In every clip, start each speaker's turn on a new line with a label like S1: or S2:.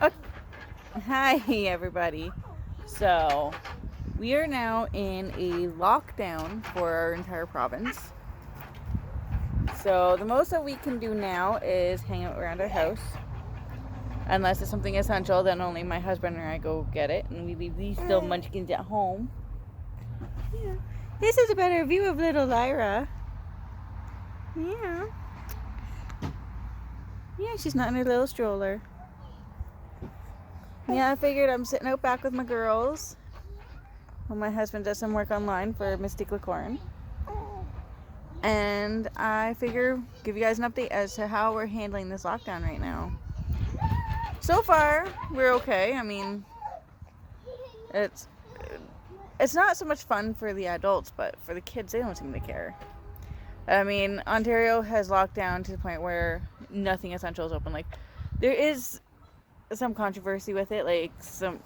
S1: Okay. Hi, everybody. So, we are now in a lockdown for our entire province. So, the most that we can do now is hang out around our house. Unless it's something essential, then only my husband and I go get it, and we leave these little munchkins at home. Yeah. This is a better view of little Lyra. Yeah. Yeah, she's not in her little stroller. Yeah, I figured I'm sitting out back with my girls while my husband does some work online for Mystic Licorn. And I figure give you guys an update as to how we're handling this lockdown right now. So far, we're okay. I mean, it's not so much fun for the adults, but for the kids, they don't seem to care. I mean, Ontario has locked down to the point where nothing essential is open. Like, there is some controversy with it, like some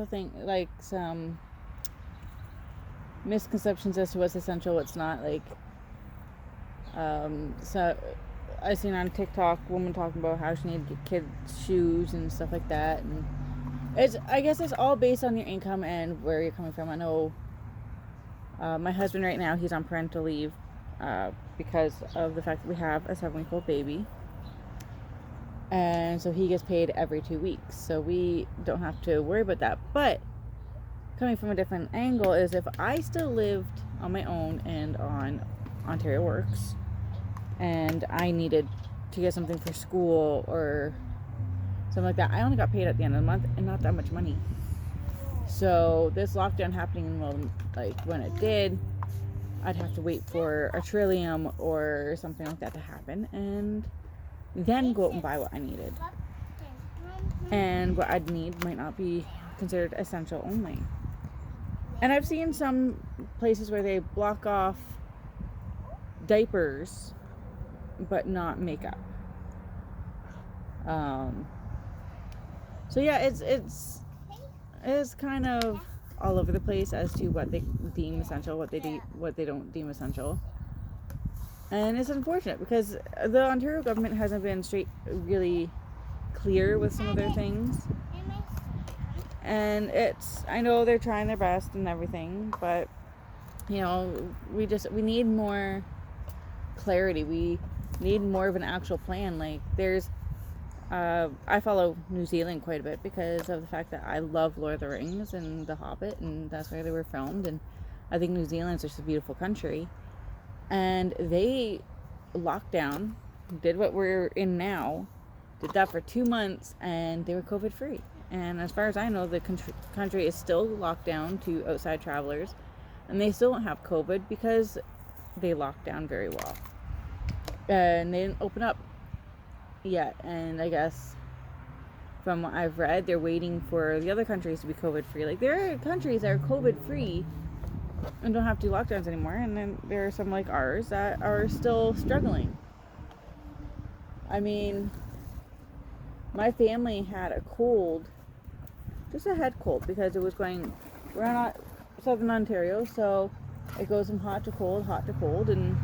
S1: thing, like some misconceptions as to what's essential, what's not. Like, so I seen on TikTok a woman talking about how she needed to get kids shoes and stuff like that, and I guess it's all based on your income and where you're coming from. I know my husband right now, he's on parental leave because of the fact that we have a 7-week-old baby, and so he gets paid every 2 weeks, so we don't have to worry about that. But coming from a different angle is if I still lived on my own and on Ontario Works and I needed to get something for school or something like that, I only got paid at the end of the month and not that much money. So this lockdown happening, well, like when it did, I'd have to wait for a Trillium or something like that to happen and then go out and buy what I needed. And what I'd need might not be considered essential only. And I've seen some places where they block off diapers but not makeup. So yeah, it's kind of all over the place as to what they deem essential, what they don't deem essential. And it's unfortunate because the Ontario government hasn't been really clear with some of their things. And I know they're trying their best and everything, but you know, we need more clarity. We need more of an actual plan. Like there's I follow New Zealand quite a bit because of the fact that I love Lord of the Rings and The Hobbit, and that's where they were filmed, and I think New Zealand's just a beautiful country. And they locked down, did what we're in now, did that for 2 months, and they were COVID free. And as far as I know, the country is still locked down to outside travelers, and they still don't have COVID because they locked down very well. And they didn't open up yet. And I guess from what I've read, they're waiting for the other countries to be COVID free. Like there are countries that are COVID free and don't have to do lockdowns anymore, and then there are some like ours that are still struggling. I mean, my family had a cold, just a head cold, because it was going, we're in southern Ontario, so it goes from hot to cold, and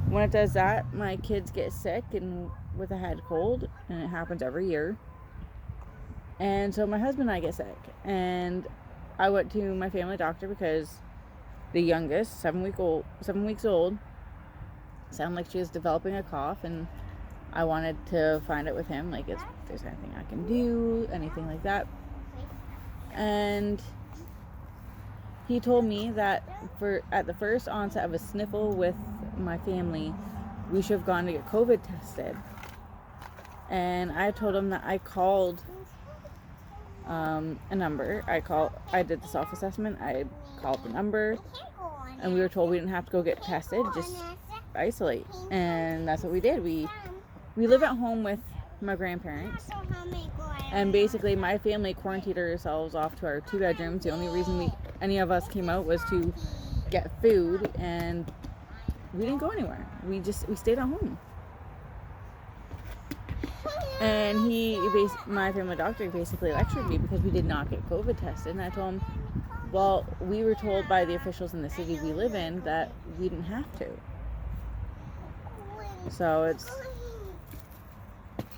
S1: when it does that, my kids get sick and with a head cold, and it happens every year. And so my husband and I get sick, and I went to my family doctor because the youngest, 7 weeks old, sounded like she was developing a cough, and I wanted to find out with him, like, if there's anything I can do, anything like that. And he told me that at the first onset of a sniffle with my family, we should have gone to get COVID tested. And I told him that I called a number. I did the self-assessment. I called the number, and we were told we didn't have to go get tested, just isolate. And that's what we did. We live at home with my grandparents, and basically my family quarantined ourselves off to our 2 bedrooms. The only reason any of us came out was to get food, and we didn't go anywhere. We stayed at home. And my family doctor basically lectured me because we did not get COVID tested. And I told him, well, we were told by the officials in the city we live in that we didn't have to. So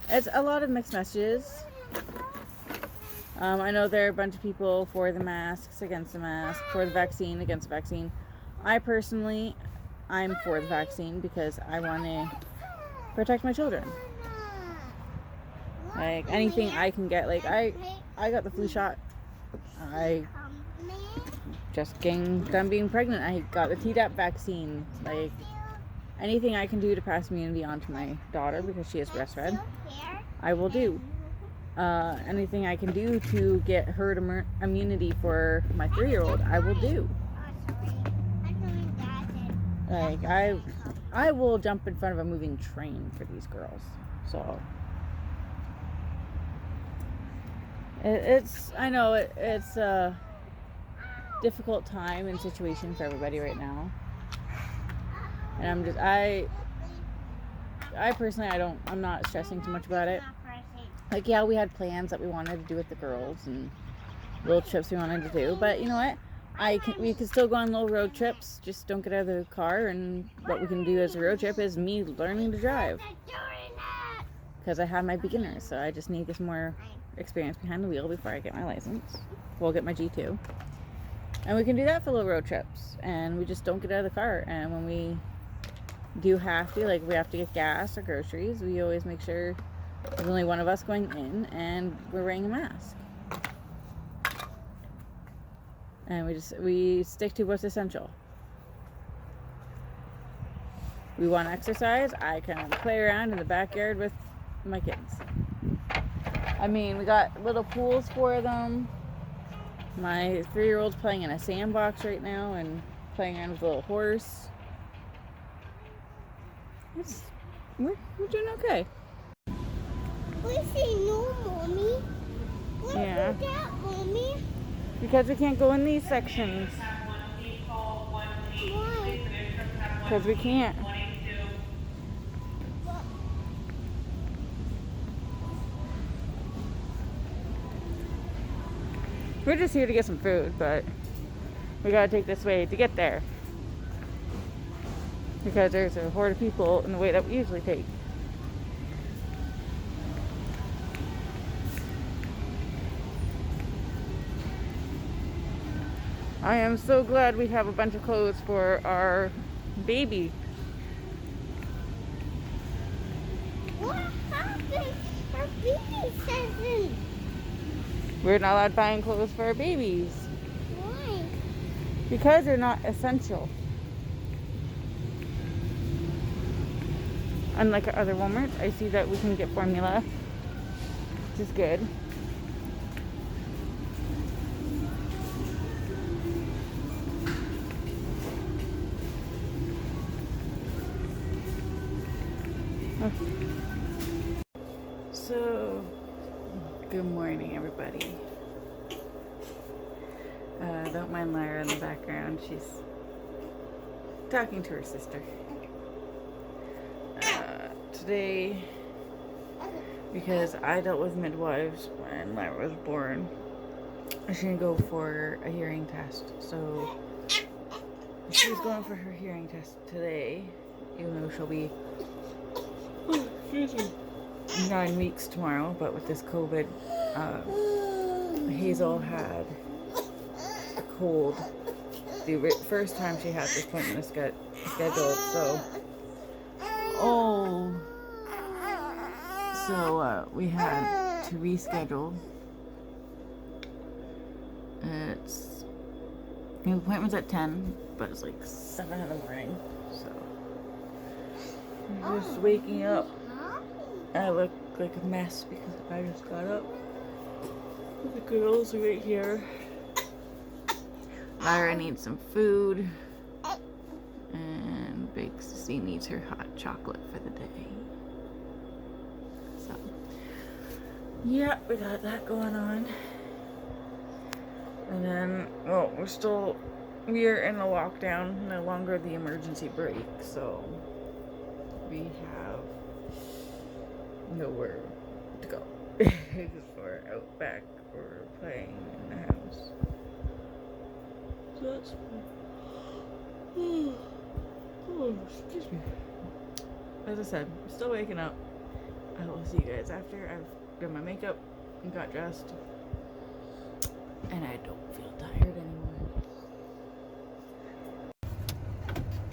S1: it's a lot of mixed messages. I know there are a bunch of people for the masks, against the mask, for the vaccine, against the vaccine. I personally, I'm for the vaccine because I want to protect my children. Like, anything I can get. Like, I got the flu shot. I just getting done being pregnant. I got the Tdap vaccine. Like, anything I can do to pass immunity on to my daughter because she is breastfed, I will do. Anything I can do to get herd immunity for my 3-year-old, I will do. Like, I will jump in front of a moving train for these girls. So I know it's a difficult time and situation for everybody right now, and I personally, I'm not stressing too much about it. Like, yeah, we had plans that we wanted to do with the girls and little trips we wanted to do, but you know what? We can still go on little road trips. Just don't get out of the car, and what we can do as a road trip is me learning to drive. Because I have my beginners, so I just need to get some more experience behind the wheel before I get my license. We'll get my G2. And we can do that for little road trips, and we just don't get out of the car. And when we do have to, like, we have to get gas or groceries, we always make sure there's only one of us going in, and we're wearing a mask. And we stick to what's essential. We want to exercise. I can play around in the backyard with my kids. I mean, we got little pools for them. My 3-year-old's playing in a sandbox right now and playing around with a little horse. We're doing okay.
S2: We say no, Mommy.
S1: Yeah.
S2: That, Mommy.
S1: Because we can't go in these sections.
S2: Why?
S1: Because we can't. We're just here to get some food, but we gotta take this way to get there. Because there's a horde of people in the way that we usually take. I am so glad we have a bunch of clothes for our baby.
S2: What happened? Our baby doesn't.
S1: We're not allowed buying clothes for our babies.
S2: Why?
S1: Because they're not essential. Unlike our other Walmarts, I see that we can get formula, which is good. So, good morning, everybody. Don't mind Lyra in the background. She's talking to her sister. Today, because I dealt with midwives when Lyra was born, she's gonna go for a hearing test. So, she's going for her hearing test today, even though she'll be 9 weeks tomorrow. But with this COVID, Hazel had a cold the first time she had this appointment scheduled. So we had to reschedule. The appointment's at 10, but it's like 7 in the morning. So I'm just waking up. I look like a mess because I just got up. The girls are right here. Lyra needs some food. And Big Sissy needs her hot chocolate for the day. So, yeah, we got that going on. And then, well, we're in a lockdown, no longer the emergency brake, so we have nowhere to go. Because we're out back or playing in the house. So that's fun. Oh, excuse me. as I said, I'm still waking up. I will see you guys after I've done my makeup and got dressed. And I don't feel tired anymore.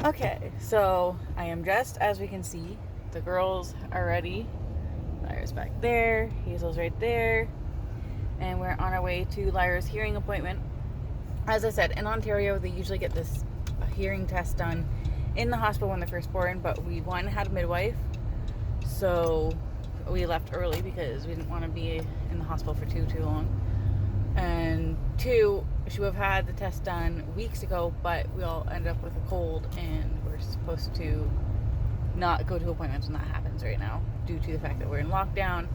S1: Okay, so I am dressed, as we can see. The girls are ready. Lyra's back there, Hazel's right there, and we're on our way to Lyra's hearing appointment. As I said, in Ontario, they usually get this hearing test done in the hospital when they're first born, but we, one, had a midwife, so we left early because we didn't want to be in the hospital for too long. And two, she would have had the test done weeks ago, but we all ended up with a cold, and we're supposed to not go to appointments when that happens right now, due to the fact that we're in lockdown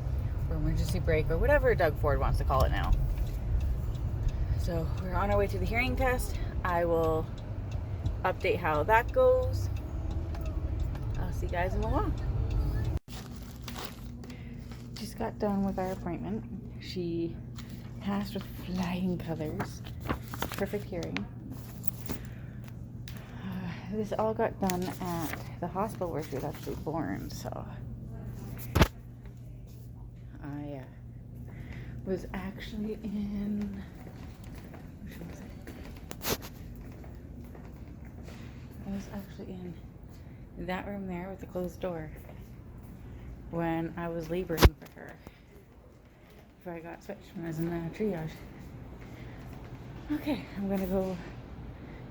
S1: or emergency break or whatever Doug Ford wants to call it now. So we're on our way to the hearing test. I will update how that goes. I'll see you guys in a while. Just got done with our appointment. She passed with flying colors. Perfect hearing. This all got done at the hospital where she was actually born, so I was actually in, in that room there with the closed door when I was laboring for her before I got switched when I was in the triage. Okay, I'm gonna go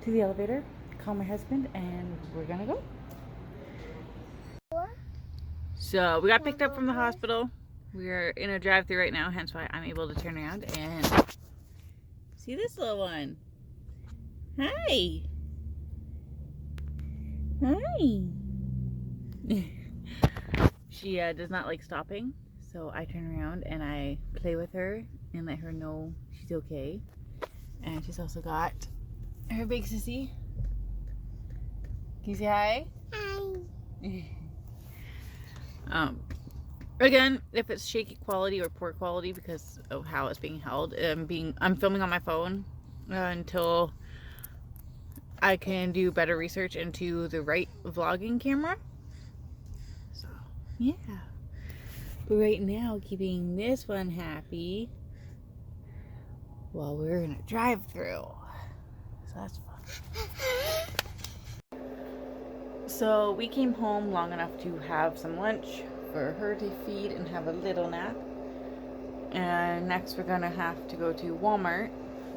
S1: to the elevator, call my husband, and we're gonna go. So we got picked up from the hospital. We're in a drive-thru right now, hence why I'm able to turn around and see this little one. Hi. Hi. She does not like stopping, so I turn around and I play with her and let her know she's okay. And she's also got her big sissy. Can you say hi? Hi. Again, if it's shaky quality or poor quality because of how it's being held, I'm filming on my phone until I can do better research into the right vlogging camera. So, yeah. But right now, keeping this one happy while we're in a drive-thru. So that's fun. So we came home long enough to have some lunch for her to feed and have a little nap. And next we're gonna have to go to Walmart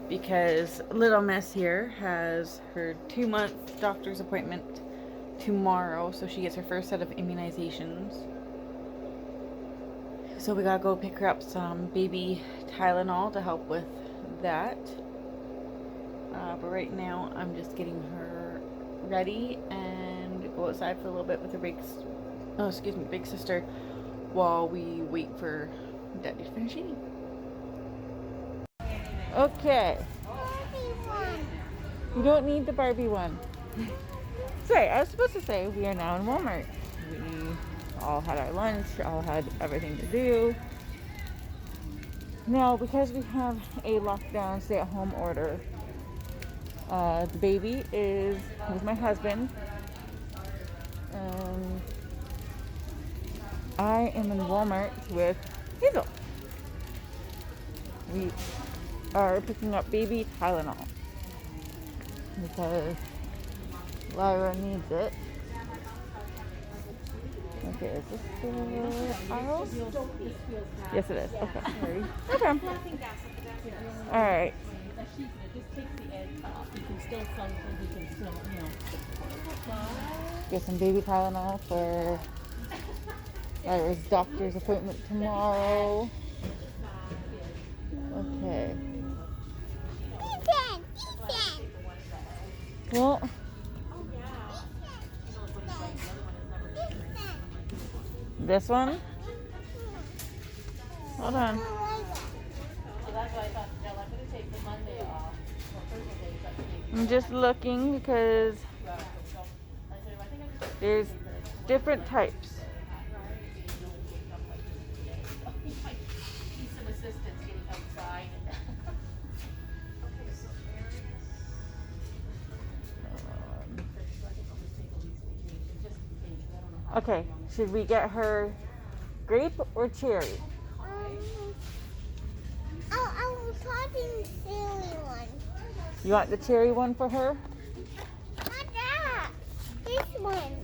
S1: because little miss here has her 2-month doctor's appointment tomorrow, so she gets her first set of immunizations. So we gotta go pick her up some baby Tylenol to help with that. But right now I'm just getting her ready and go outside for a little bit with her big sister while we wait for Daddy to finish eating. Okay.
S2: Barbie one.
S1: You don't need the Barbie one. Sorry, I was supposed to say we are now in Walmart. We all had our lunch, all had everything to do. Now, because we have a lockdown stay-at-home order, the baby is with my husband. I am in Walmart with Hazel. We are picking up baby Tylenol because Lyra needs it. Okay, is this the aisle? Yes, it is. Okay. Okay. Alright. Get some baby Tylenol for Lyra's doctor's appointment tomorrow. Okay. Well, this one? Hold on. I'm just looking because there's different types. Okay, should we get her grape or cherry?
S2: I was talking silly one.
S1: You want the cherry one for her?
S2: Not that. This one.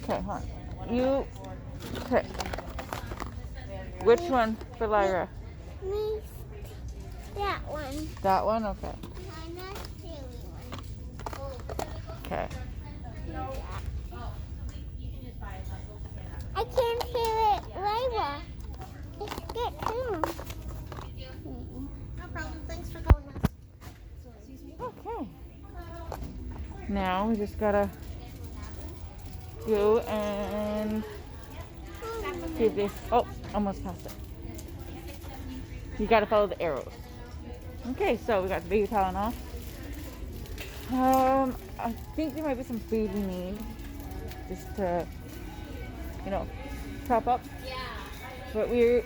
S1: Okay, hold on. You pick. Which one for Lyra?
S2: Me. That one.
S1: That one? Okay.
S2: Not silly one.
S1: Okay.
S2: I can't hear it, Lyra. Let's get home. No problem. Thanks for calling us.
S1: Okay. Now we just gotta go and see if they. Oh, almost passed it. You gotta follow the arrows. Okay, so we got the baby Tylenol. I think there might be some food we need just to, top up. But we're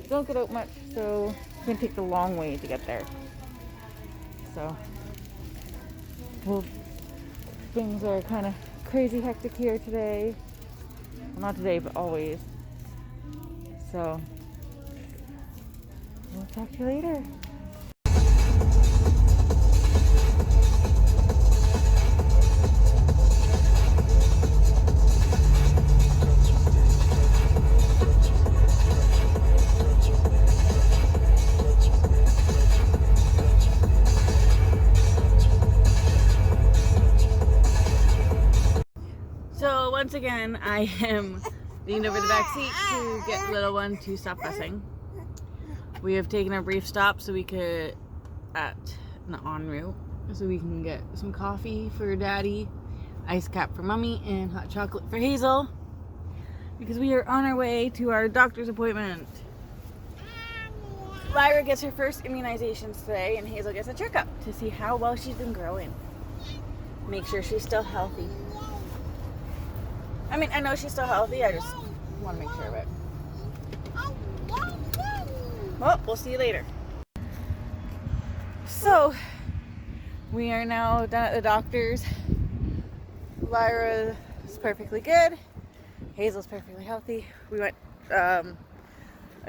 S1: don't get out much, so it's gonna take the long way to get there. So things are kind of crazy hectic here today. Well, not today, but always. So we'll talk to you later. So once again, I am leaned over the back seat to get little one to stop fussing. We have taken a brief stop so we could en route, so we can get some coffee for Daddy, ice cap for Mommy, and hot chocolate for Hazel, because we are on our way to our doctor's appointment. Lyra gets her first immunizations today, and Hazel gets a checkup to see how well she's been growing. Make sure she's still healthy. I mean, I know she's still healthy, I just want to make sure of it. Well, we'll see you later. So, we are now done at the doctor's. Lyra is perfectly good. Hazel's perfectly healthy. We went, in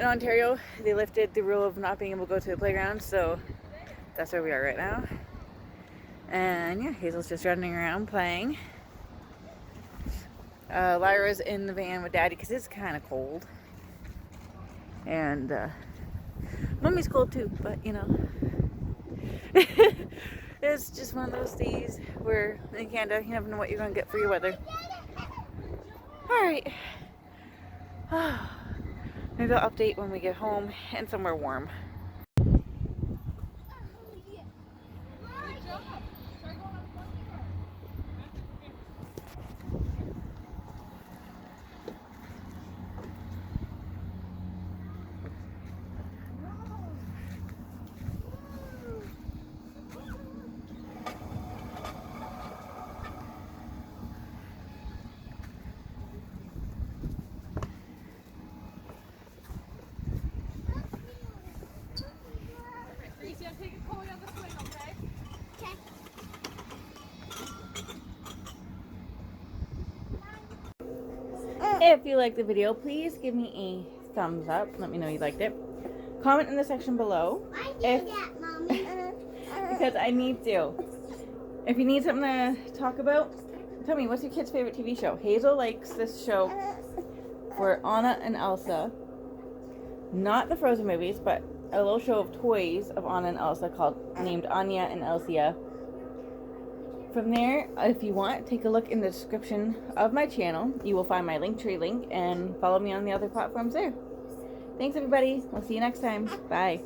S1: Ontario, they lifted the rule of not being able to go to the playground, so that's where we are right now. And yeah, Hazel's just running around playing. Lyra's in the van with Daddy because it's kind of cold. And Mommy's cold too, but it's just one of those days where in Canada you never know what you're going to get for your weather. Alright. Maybe I'll update when we get home and somewhere warm. If you liked the video, please give me a thumbs up. Let me know you liked it. Comment in the section below. Because I need to. If you need something to talk about, tell me, what's your kid's favorite TV show? Hazel likes this show for Anna and Elsa. Not the Frozen movies, but a little show of toys of Anna and Elsa named Anya and Elsia. From there, if you want, take a look in the description of my channel. You will find my Linktree link and follow me on the other platforms there. Thanks, everybody. I'll see you next time. Bye.